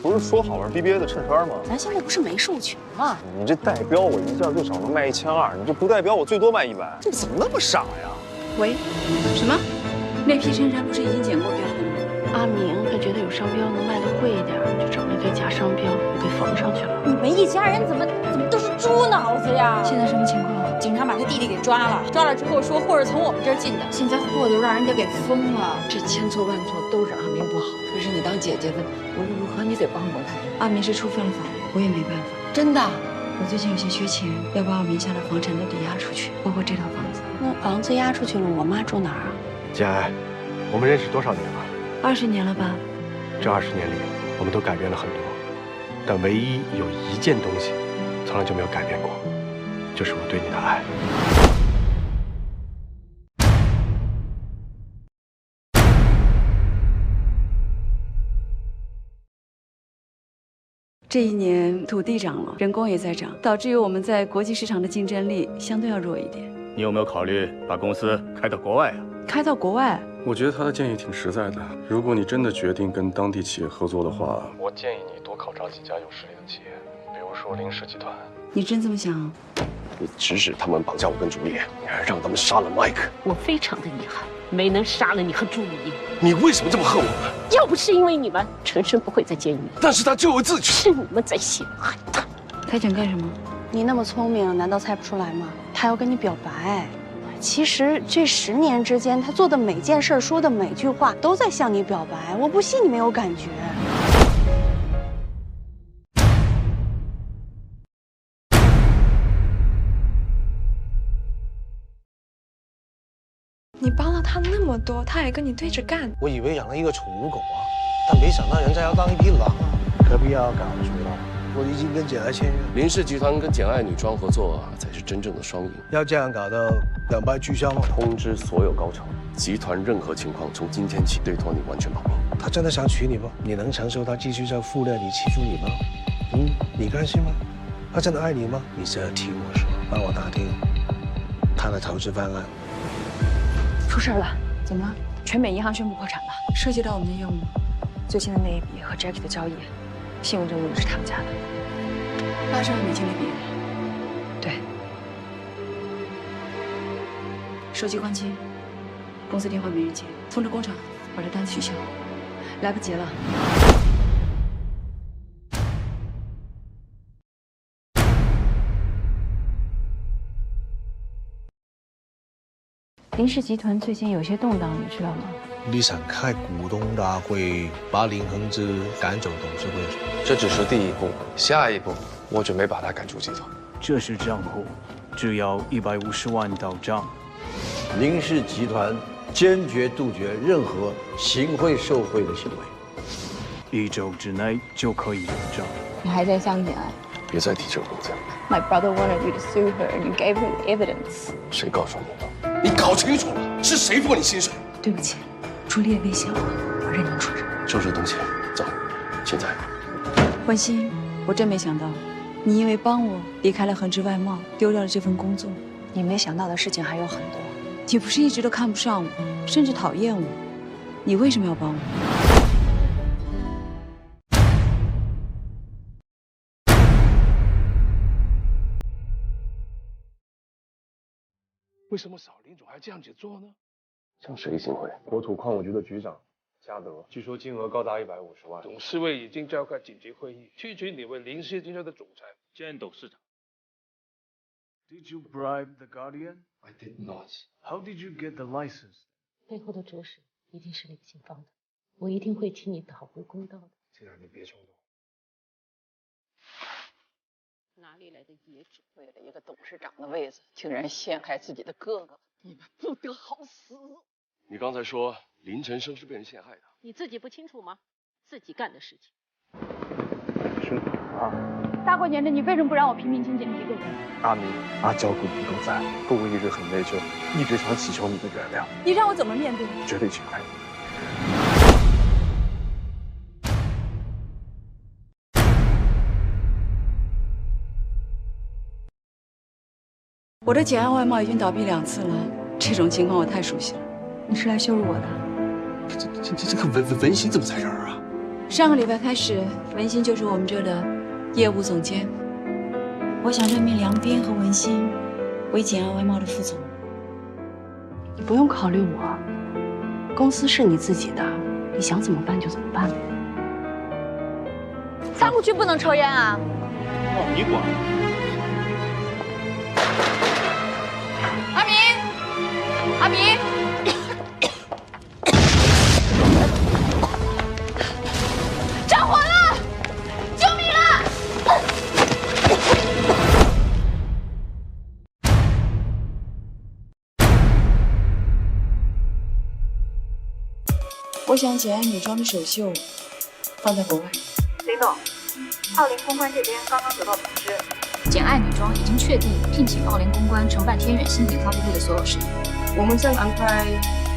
不是说好了 BBA 的衬衫吗？咱现在不是没授权吗？你这代标我一件最少能卖1200，你这不代标我最多卖100，这怎么那么傻呀？喂，什么？那批衬衫不是已经剪过标的吗？阿明他觉得有商标能卖得贵一点，就找了一堆假商标，给缝上去了。你们一家人怎么都是猪脑子呀？现在什么情况？警察把他弟弟给抓了，抓了之后说货是从我们这儿进的，现在货都让人家给封了。这千错万错都是阿明不好，可是你当姐姐的，无论如何你得帮帮他呀。阿明是触犯了法律，我也没办法。真的，我最近有些缺钱，要把我名下的房产都抵押出去，包括这套房子。那房子押出去了，我妈住哪儿啊？简爱，我们认识多少年了？20年了吧？这20年里，我们都改变了很多，但唯一有一件东西，从来就没有改变过，就是我对你的爱。这一年土地涨了，人工也在涨，导致于我们在国际市场的竞争力相对要弱一点。你有没有考虑把公司开到国外啊？开到国外？我觉得他的建议挺实在的。如果你真的决定跟当地企业合作的话，我建议你多考察几家有实力的企业，比如说林氏集团。你真这么想？你指使他们绑架我跟朱丽，你还让他们杀了麦克。我非常的遗憾，没能杀了你和朱丽叶。你为什么这么恨我们？要不是因为你们，陈生不会在监狱。但是他咎由自取。是你们在陷害他。他想干什么？你那么聪明，难道猜不出来吗？他要跟你表白。其实这10年之间，他做的每件事、说的每句话，都在向你表白。我不信你没有感觉。你帮了他那么多，他还跟你对着干。我以为养了一个宠物狗啊，但没想到人家要当一匹狼，何必要搞出来？我已经跟简爱签约。林氏集团跟简爱女装合作才是真正的双赢。要这样搞到两败俱伤吗？通知所有高层，集团任何情况从今天起对托你完全保密。他真的想娶你吗？你能承受他继续在负累里欺负你吗？你甘心吗？他真的爱你吗？你只要听我说，帮我打听他的投资方案。出事了，怎么？全美银行宣布破产了，涉及到我们的业务吗？最近的那一笔和 Jackie 的交易，信用证据是他们家的。80万美金那笔。对。手机关机，公司电话没人接，通知工厂把这单取消。来不及了。林氏集团最近有些动荡，你知道吗？你想开股东大会，把林恒之赶走董事会？这只是第一步，下一步我准备把他赶出集团。这是账户，只要150万到账。林氏集团坚决杜绝任何行贿受贿的行为，1周之内就可以有账。你还在相信爱？别再提这个名字。My brother wanted you to sue her, and you gave him evidence. 谁告诉你的？你搞清楚了，是谁付你薪水？对不起，朱丽叶威胁我认真处置。收拾东西，走。现在。欢欣，我真没想到，你因为帮我离开了恒之外贸，丢掉了这份工作。你没想到的事情还有很多。你不是一直都看不上我，甚至讨厌我？你为什么要帮我？为什么少林总还这样子做呢？向谁行贿？国土矿务局的局长嘉德，据说金额高达150万。董事会已经召开紧急会议，提举你为林氏集团的总裁兼董事长。Did you bribe the Guardian? I did not. How did you get the license? 背后的主使一定是李信芳的，我一定会替你讨回公道的。既然你别冲动。哪里来的野种？为了一个董事长的位子，竟然陷害自己的哥哥，你们不得好死！你刚才说林晨生是被人陷害的，你自己不清楚吗？自己干的事情。是啊。大过年的，你为什么不让我平平静静一个人？阿明、阿娇哥你都在，可我一直很内疚，一直想祈求你的原谅。你让我怎么面对？绝对请爱你。我的简爱外贸已经倒闭2次了，这种情况我太熟悉了。你是来羞辱我的？这个文心怎么在这儿啊？上个礼拜开始，文心就是我们这儿的业务总监。我想任命梁斌和文心为简爱外贸的副总。你不用考虑我，公司是你自己的，你想怎么办就怎么办。仓库区不能抽烟啊！哦，你管？阿明，阿明，着火了！救命啊！我想简爱女装的首秀放在国外。林总，奥林公关这边刚刚得到通知，简爱女装已经确定聘请奥林公关承办天远新品发布会的所有事宜。我们将安排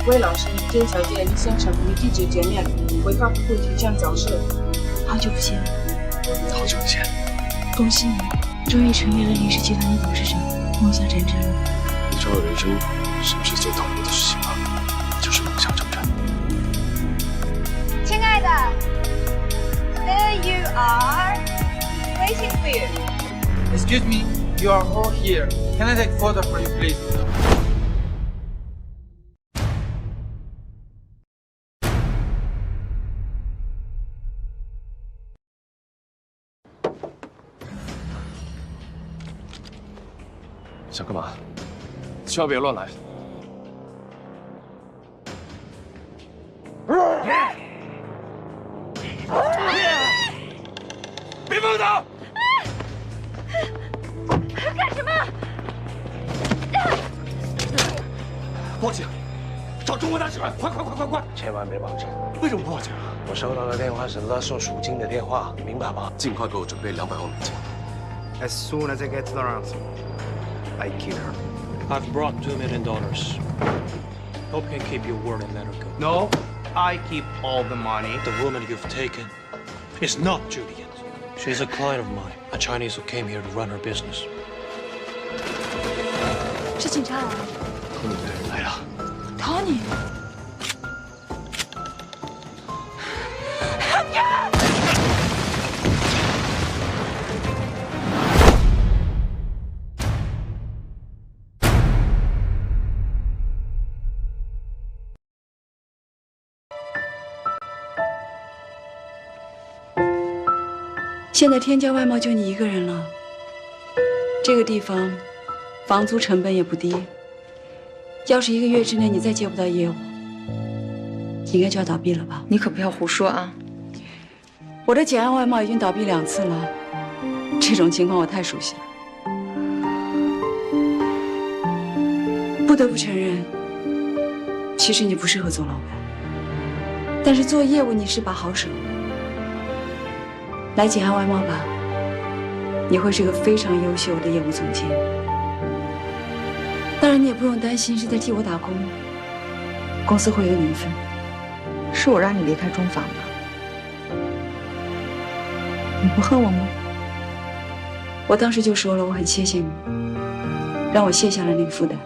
魏老师、简小姐与先生与记者见面，为发布会提前造势。好久不见，好久不见，恭喜你，终于成为了林氏集团的董事长，梦想成真了。你知道人生是不是最痛苦的事情吗？就是梦想成真。亲爱的 ，There you are, waiting for you. Excuse me, you are all here. Can I take a photo for you, please? 想干嘛？千万别乱来。别碰他！干什么？报警！找中国大使馆！快！千万别报警！为什么不报警啊？我收到的电话是勒索赎金的电话，你明白吗？尽快给我准备200万美金。As soon as I get the answer, I kill her. I've brought $2 million. Hope you can keep your word and let her go. No, I keep all the money. The woman you've taken is not Juliet. She's a client of mine, a Chinese who came here to run her business. 是警察啊 Tony 来了。 ，Tony。现在天骄外贸就你一个人了，这个地方房租成本也不低。要是1个月之内你再接不到业务，应该就要倒闭了吧？你可不要胡说啊！我的简爱外贸已经倒闭2次了，这种情况我太熟悉了。不得不承认，其实你不适合做老板，但是做业务你是把好手。来简爱外贸吧，你会是个非常优秀的业务总监。当然，你也不用担心是在替我打工，公司会有你一份。是我让你离开中纺的，你不恨我吗？我当时就说了，我很谢谢你，让我卸下了那个负担。